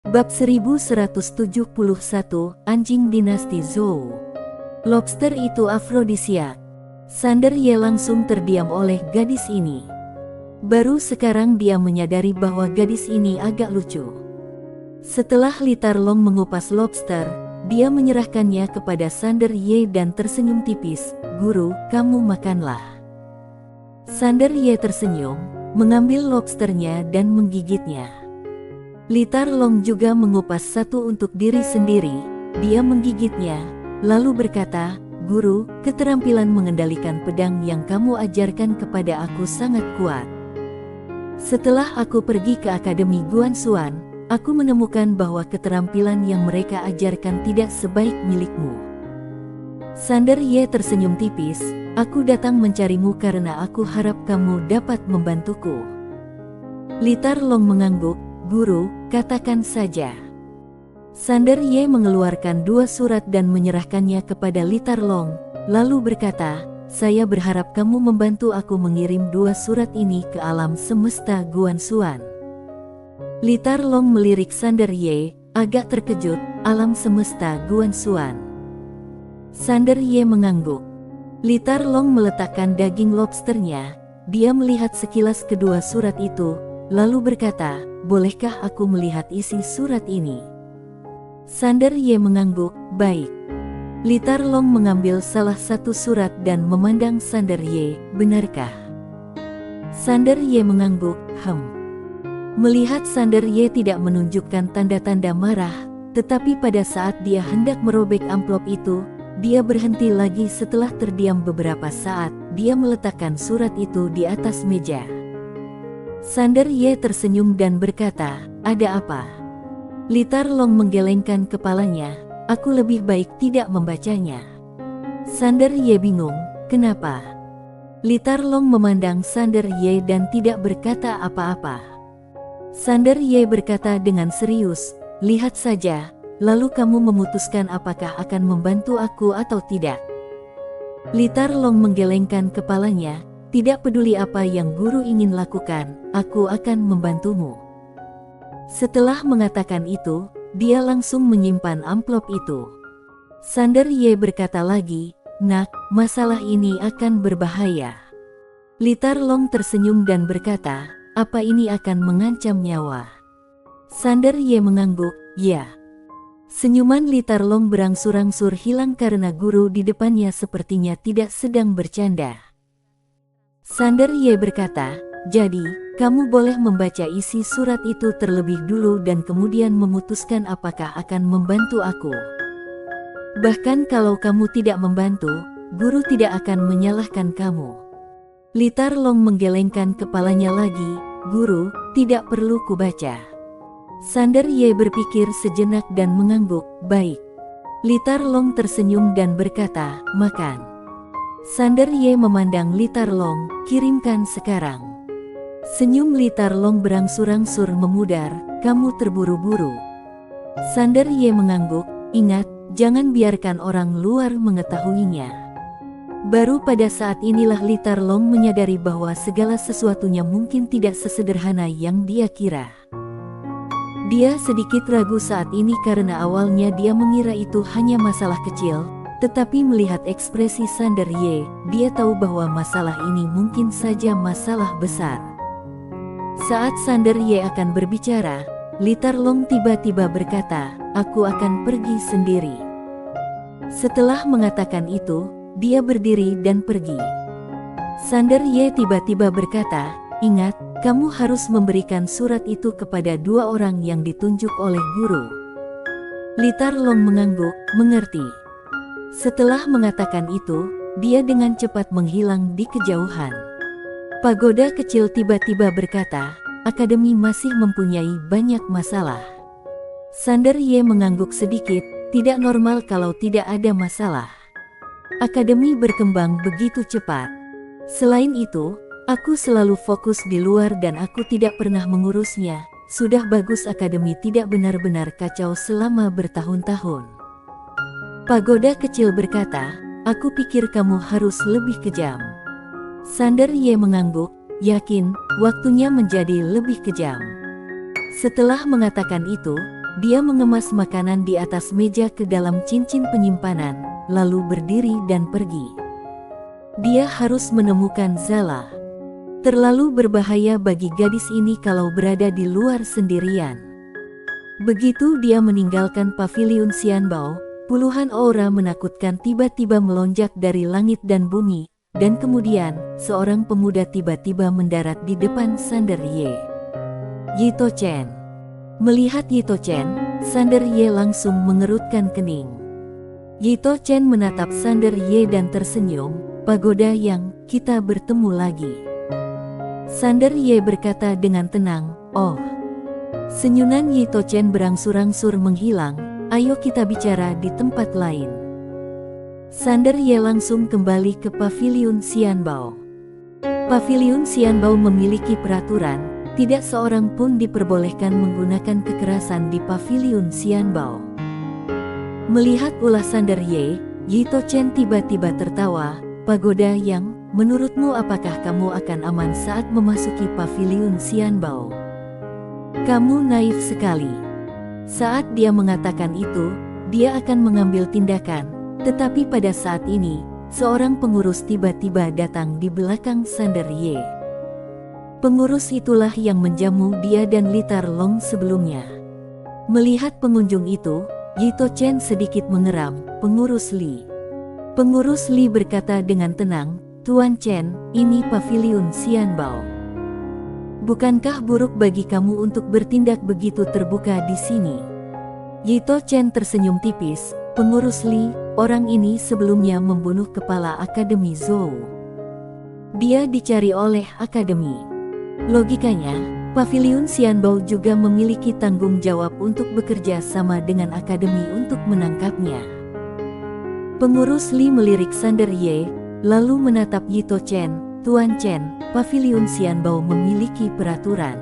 Bab 1171, Anjing Dinasti Zhou. Lobster itu afrodisiak. Sander Ye langsung terdiam oleh gadis ini. Baru sekarang dia menyadari bahwa gadis ini agak lucu. Setelah Li Tarlong mengupas lobster, dia menyerahkannya kepada Sander Ye dan tersenyum tipis. "Guru, kamu makanlah." Sander Ye tersenyum, mengambil lobsternya dan menggigitnya. Li Tarlong juga mengupas satu untuk diri sendiri. Dia menggigitnya, lalu berkata, "Guru, keterampilan mengendalikan pedang yang kamu ajarkan kepada aku sangat kuat. Setelah aku pergi ke Akademi Guanxuan, aku menemukan bahwa keterampilan yang mereka ajarkan tidak sebaik milikmu." Sander Ye tersenyum tipis, "Aku datang mencarimu karena aku harap kamu dapat membantuku." Li Tarlong mengangguk, "Guru, katakan saja." Sander Ye mengeluarkan 2 surat dan menyerahkannya kepada Li Tarlong, lalu berkata, "Saya berharap kamu membantu aku mengirim 2 surat ini ke alam semesta Guanxuan." Li Tarlong melirik Sander Ye, agak terkejut, "Alam semesta Guanxuan?" Sander Ye mengangguk. Li Tarlong meletakkan daging lobsternya. Dia melihat sekilas kedua surat itu, lalu berkata, "Bolehkah aku melihat isi surat ini?" Sander Ye mengangguk, "Baik." Li Tarlong mengambil salah satu surat dan memandang Sander Ye, "Benarkah?" Sander Ye mengangguk, Melihat Sander Ye tidak menunjukkan tanda-tanda marah, tetapi pada saat dia hendak merobek amplop itu, dia berhenti lagi. Setelah terdiam beberapa saat, dia meletakkan surat itu di atas meja. Sander Ye tersenyum dan berkata, "Ada apa?" Li Tarlong menggelengkan kepalanya, "Aku lebih baik tidak membacanya." Sander Ye bingung, "Kenapa?" Li Tarlong memandang Sander Ye dan tidak berkata apa-apa. Sander Ye berkata dengan serius, "Lihat saja, lalu kamu memutuskan apakah akan membantu aku atau tidak." Li Tarlong menggelengkan kepalanya, "Tidak peduli apa yang guru ingin lakukan, aku akan membantumu." Setelah mengatakan itu, dia langsung menyimpan amplop itu. Sander Ye berkata lagi, "Nak, masalah ini akan berbahaya." Li Tarlong tersenyum dan berkata, "Apa ini akan mengancam nyawa?" Sander Ye mengangguk, "Ya." Senyuman Li Tarlong berangsur-angsur hilang karena guru di depannya sepertinya tidak sedang bercanda. Sander Ye berkata, "Jadi, kamu boleh membaca isi surat itu terlebih dulu dan kemudian memutuskan apakah akan membantu aku. Bahkan kalau kamu tidak membantu, guru tidak akan menyalahkan kamu." Li Tarlong menggelengkan kepalanya lagi, "Guru, tidak perlu kubaca." Sander Ye berpikir sejenak dan mengangguk, "Baik." Li Tarlong tersenyum dan berkata, "Makan." Sander Ye memandang Li Tarlong, "Kirimkan sekarang." Senyum Li Tarlong berangsur-angsur memudar, "Kamu terburu-buru." Sander Ye mengangguk, "Ingat, jangan biarkan orang luar mengetahuinya." Baru pada saat inilah Li Tarlong menyadari bahwa segala sesuatunya mungkin tidak sesederhana yang dia kira. Dia sedikit ragu saat ini karena awalnya dia mengira itu hanya masalah kecil, tetapi melihat ekspresi Sander Ye, dia tahu bahwa masalah ini mungkin saja masalah besar. Saat Sander Ye akan berbicara, Li Tarlong tiba-tiba berkata, "Aku akan pergi sendiri." Setelah mengatakan itu, dia berdiri dan pergi. Sander Ye tiba-tiba berkata, "Ingat, kamu harus memberikan surat itu kepada 2 orang yang ditunjuk oleh guru." Li Tarlong mengangguk, "Mengerti." Setelah mengatakan itu, dia dengan cepat menghilang di kejauhan. Pagoda kecil tiba-tiba berkata, "Akademi masih mempunyai banyak masalah." Sander Ye mengangguk sedikit, "Tidak normal kalau tidak ada masalah. Akademi berkembang begitu cepat. Selain itu, aku selalu fokus di luar dan aku tidak pernah mengurusnya. Sudah bagus akademi tidak benar-benar kacau selama bertahun-tahun." Pagoda kecil berkata, "Aku pikir kamu harus lebih kejam." Sander Ye mengangguk, "Yakin, waktunya menjadi lebih kejam." Setelah mengatakan itu, dia mengemas makanan di atas meja ke dalam cincin penyimpanan, lalu berdiri dan pergi. Dia harus menemukan Zala. Terlalu berbahaya bagi gadis ini kalau berada di luar sendirian. Begitu dia meninggalkan paviliun Xianbao, puluhan aura menakutkan tiba-tiba melonjak dari langit dan bumi, dan kemudian seorang pemuda tiba-tiba mendarat di depan Sander Ye. Yito Chen. Melihat Yito Chen, Sander Ye langsung mengerutkan kening. Yito Chen menatap Sander Ye dan tersenyum, "Pagoda Yang, kita bertemu lagi." Sander Ye berkata dengan tenang, "Oh." Senyuman Yito Chen berangsur-angsur menghilang, "Ayo kita bicara di tempat lain." Sander Ye langsung kembali ke paviliun Xianbao. Paviliun Xianbao memiliki peraturan, tidak seorang pun diperbolehkan menggunakan kekerasan di paviliun Xianbao. Melihat ulah Sander Ye, Yito Chen tiba-tiba tertawa, "Pagoda Yang, menurutmu apakah kamu akan aman saat memasuki paviliun Xianbao?" "Kamu naif sekali." Saat dia mengatakan itu, dia akan mengambil tindakan. Tetapi pada saat ini, seorang pengurus tiba-tiba datang di belakang Sander Ye. Pengurus itulah yang menjamu dia dan Litar Long sebelumnya. Melihat pengunjung itu, Yito Chen sedikit mengeram, "Pengurus Li." Pengurus Li berkata dengan tenang, "Tuan Chen, ini paviliun Xianbao. Bukankah buruk bagi kamu untuk bertindak begitu terbuka di sini?" Yito Chen tersenyum tipis, "Pengurus Li, orang ini sebelumnya membunuh kepala Akademi Zhou. Dia dicari oleh Akademi. Logikanya, paviliun Xianbao juga memiliki tanggung jawab untuk bekerja sama dengan Akademi untuk menangkapnya." Pengurus Li melirik Sander Ye, lalu menatap Yito Chen, "Tuan Chen, paviliun Xianbao memiliki peraturan.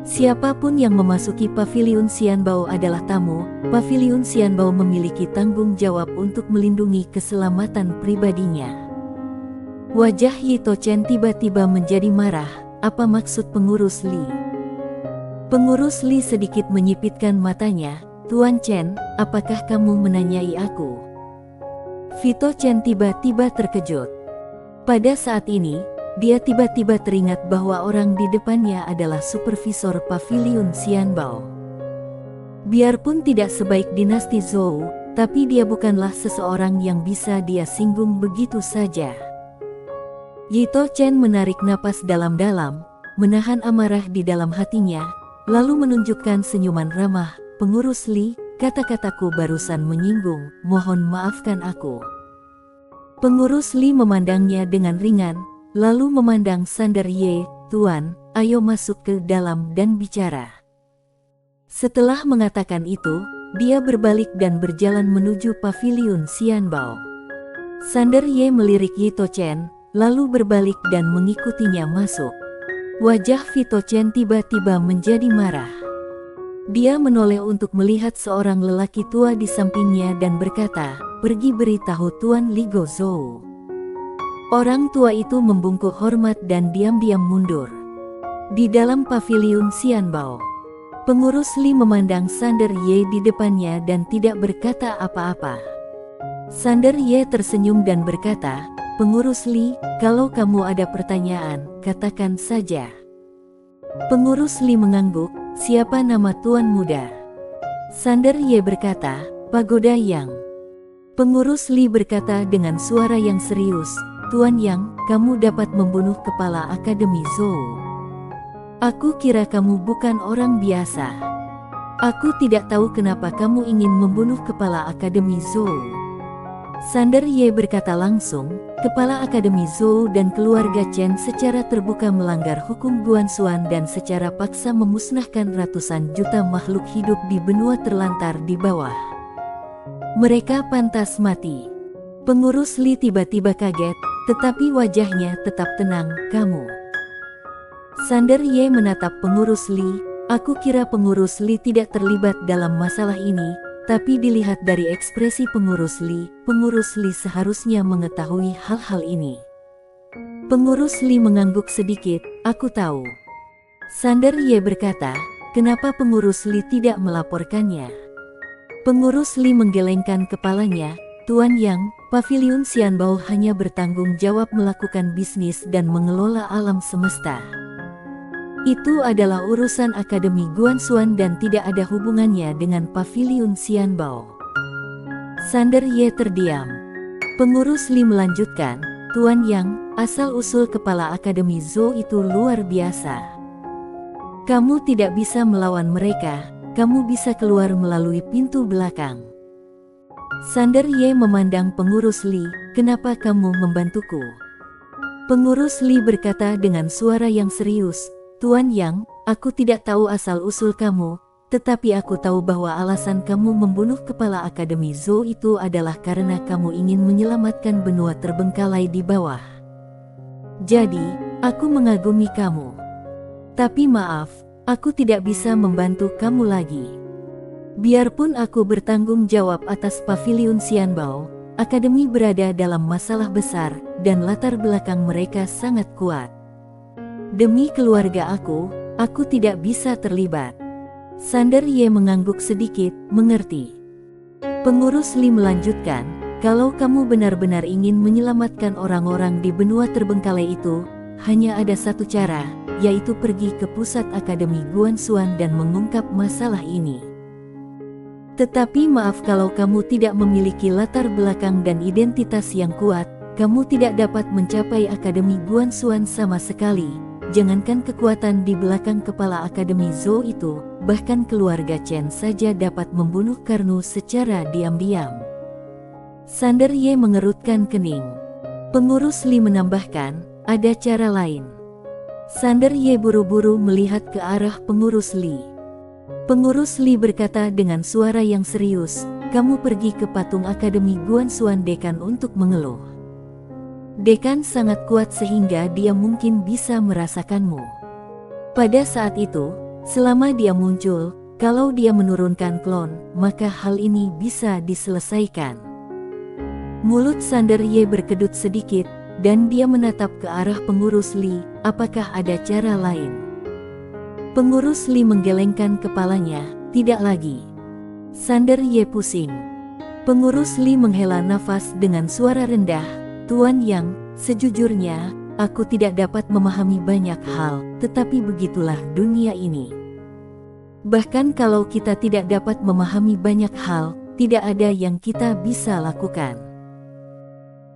Siapapun yang memasuki paviliun Xianbao adalah tamu. Paviliun Xianbao memiliki tanggung jawab untuk melindungi keselamatan pribadinya." Wajah Yito Chen tiba-tiba menjadi marah. Apa maksud pengurus Li? Pengurus Li sedikit menyipitkan matanya, "Tuan Chen, apakah kamu menanyai aku?" Yito Chen tiba-tiba terkejut. Pada saat ini, dia tiba-tiba teringat bahwa orang di depannya adalah supervisor paviliun Xianbao. Biarpun tidak sebaik dinasti Zhou, tapi dia bukanlah seseorang yang bisa dia singgung begitu saja. Yito Chen menarik napas dalam-dalam, menahan amarah di dalam hatinya, lalu menunjukkan senyuman ramah, "Pengurus Li, kata-kataku barusan menyinggung, mohon maafkan aku." Pengurus Li memandangnya dengan ringan, lalu memandang Sander Ye, "Tuan, ayo masuk ke dalam dan bicara." Setelah mengatakan itu, dia berbalik dan berjalan menuju paviliun Xianbao. Sander Ye melirik Yito Chen, lalu berbalik dan mengikutinya masuk. Wajah Yito Chen tiba-tiba menjadi marah. Dia menoleh untuk melihat seorang lelaki tua di sampingnya dan berkata, "Pergi beritahu Tuan Li Gozhou." Orang tua itu membungkuk hormat dan diam-diam mundur. Di dalam paviliun Xianbao, pengurus Li memandang Sander Ye di depannya dan tidak berkata apa-apa. Sander Ye tersenyum dan berkata, "Pengurus Li, kalau kamu ada pertanyaan, katakan saja." Pengurus Li mengangguk, "Siapa nama Tuan Muda?" Sander Ye berkata, "Pagoda Yang." Pengurus Li berkata dengan suara yang serius, "Tuan Yang, kamu dapat membunuh kepala Akademi Zhou. Aku kira kamu bukan orang biasa. Aku tidak tahu kenapa kamu ingin membunuh kepala Akademi Zhou." Sander Ye berkata langsung, "Kepala Akademi Zhou dan keluarga Chen secara terbuka melanggar hukum Guanxuan dan secara paksa memusnahkan ratusan juta makhluk hidup di benua terlantar di bawah. Mereka pantas mati." Pengurus Li tiba-tiba kaget, tetapi wajahnya tetap tenang. "Kamu?" Sander Ye menatap pengurus Li, "Aku kira pengurus Li tidak terlibat dalam masalah ini, tapi dilihat dari ekspresi pengurus Li seharusnya mengetahui hal-hal ini." Pengurus Li mengangguk sedikit, "Aku tahu." Sander Ye berkata, kenapa pengurus Li tidak melaporkannya? Pengurus Li menggelengkan kepalanya, Tuan Yang, Paviliun Xianbao hanya bertanggung jawab melakukan bisnis dan mengelola alam semesta. Itu adalah urusan Akademi Guanxuan dan tidak ada hubungannya dengan Paviliun Xianbao. Sander Ye terdiam. Pengurus Li melanjutkan, Tuan Yang, asal-usul kepala Akademi Zhou itu luar biasa. Kamu tidak bisa melawan mereka, kamu bisa keluar melalui pintu belakang. Sander Ye memandang pengurus Li, kenapa kamu membantuku? Pengurus Li berkata dengan suara yang serius, Tuan Yang, aku tidak tahu asal-usul kamu, tetapi aku tahu bahwa alasan kamu membunuh kepala Akademi Zhou itu adalah karena kamu ingin menyelamatkan benua terbengkalai di bawah. Jadi, aku mengagumi kamu. Tapi maaf, aku tidak bisa membantu kamu lagi. Biarpun aku bertanggung jawab atas Paviliun Xianbao, Akademi berada dalam masalah besar, dan latar belakang mereka sangat kuat. Demi keluarga aku tidak bisa terlibat. Sander Ye mengangguk sedikit, mengerti. Pengurus Li melanjutkan, kalau kamu benar-benar ingin menyelamatkan orang-orang di benua terbengkalai itu, hanya ada satu cara, yaitu pergi ke pusat Akademi Guanxuan dan mengungkap masalah ini. Tetapi maaf kalau kamu tidak memiliki latar belakang dan identitas yang kuat, kamu tidak dapat mencapai Akademi Guanxuan sama sekali. Jangankan kekuatan di belakang kepala Akademi Zhou itu, bahkan keluarga Chen saja dapat membunuh Karnu secara diam-diam. Sander Ye mengerutkan kening. Pengurus Li menambahkan, ada cara lain. Sander Ye buru-buru melihat ke arah pengurus Li. Pengurus Li berkata dengan suara yang serius, kamu pergi ke patung Akademi Guanxuan Dekan untuk mengeluh. Dekan sangat kuat sehingga dia mungkin bisa merasakanmu. Pada saat itu, selama dia muncul, kalau dia menurunkan klon, maka hal ini bisa diselesaikan. Mulut Sander Ye berkedut sedikit, dan dia menatap ke arah pengurus Li, apakah ada cara lain? Pengurus Li menggelengkan kepalanya, tidak lagi. Sander Ye pusing. Pengurus Li menghela nafas dengan suara rendah, Tuan Yang, sejujurnya, aku tidak dapat memahami banyak hal, tetapi begitulah dunia ini. Bahkan kalau kita tidak dapat memahami banyak hal, tidak ada yang kita bisa lakukan.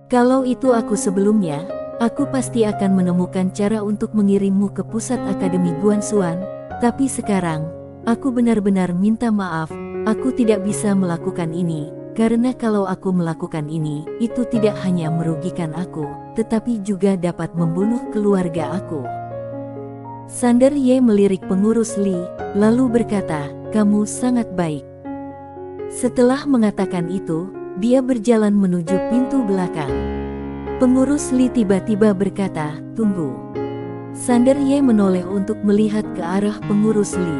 Kalau itu aku sebelumnya, aku pasti akan menemukan cara untuk mengirimmu ke pusat Akademi Guanxuan, tapi sekarang, aku benar-benar minta maaf, aku tidak bisa melakukan ini, karena kalau aku melakukan ini, itu tidak hanya merugikan aku, tetapi juga dapat membunuh keluarga aku. Sander Ye melirik pengurus Li, lalu berkata, kamu sangat baik. Setelah mengatakan itu, dia berjalan menuju pintu belakang. Pengurus Li tiba-tiba berkata, tunggu. Sander Ye menoleh untuk melihat ke arah pengurus Li.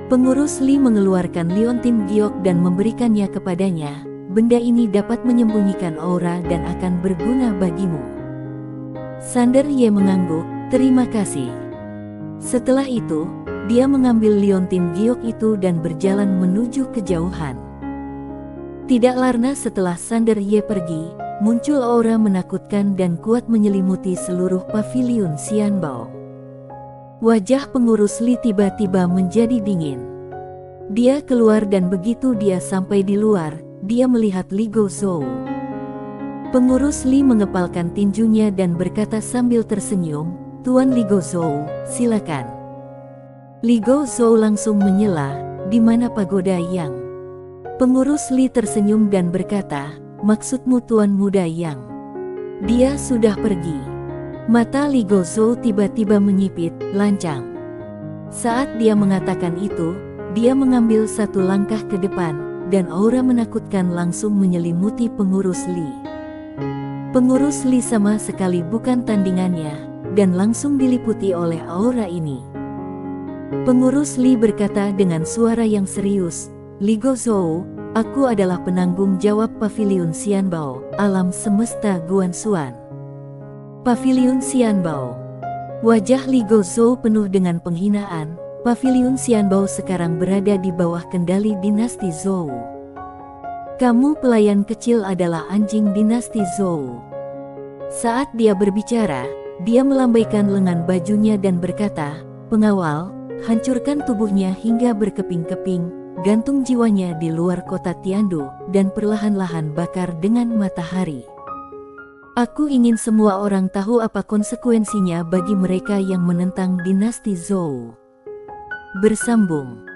Pengurus Li mengeluarkan liontin giok dan memberikannya kepadanya. Benda ini dapat menyembunyikan aura dan akan berguna bagimu. Sander Ye mengangguk, terima kasih. Setelah itu, dia mengambil liontin giok itu dan berjalan menuju kejauhan. Tidak lama setelah Sander Ye pergi, muncul aura menakutkan dan kuat menyelimuti seluruh Paviliun Xianbao. Wajah pengurus Li tiba-tiba menjadi dingin. Dia keluar dan begitu dia sampai di luar, dia melihat Li Guozhou. Pengurus Li mengepalkan tinjunya dan berkata sambil tersenyum, Tuan Li Guozhou, silakan. Li Guozhou langsung menyela, di mana pagoda Yang? Pengurus Li tersenyum dan berkata, maksudmu Tuan Muda Yang? Dia sudah pergi. Mata Li Guozhou tiba-tiba menyipit, lancang. Saat dia mengatakan itu, dia mengambil satu langkah ke depan, dan aura menakutkan langsung menyelimuti pengurus Li. Pengurus Li sama sekali bukan tandingannya, dan langsung diliputi oleh aura ini. Pengurus Li berkata dengan suara yang serius, Li Guozhou, aku adalah penanggung jawab Paviliun Xianbao, alam semesta Guanxuan. Paviliun Xianbao. Wajah Li Guozhou penuh dengan penghinaan, Paviliun Xianbao sekarang berada di bawah kendali dinasti Zhou. Kamu pelayan kecil adalah anjing dinasti Zhou. Saat dia berbicara, dia melambaikan lengan bajunya dan berkata, "Pengawal, hancurkan tubuhnya hingga berkeping-keping, gantung jiwanya di luar kota Tiandu, dan perlahan-lahan bakar dengan matahari. Aku ingin semua orang tahu apa konsekuensinya bagi mereka yang menentang dinasti Zhou." Bersambung.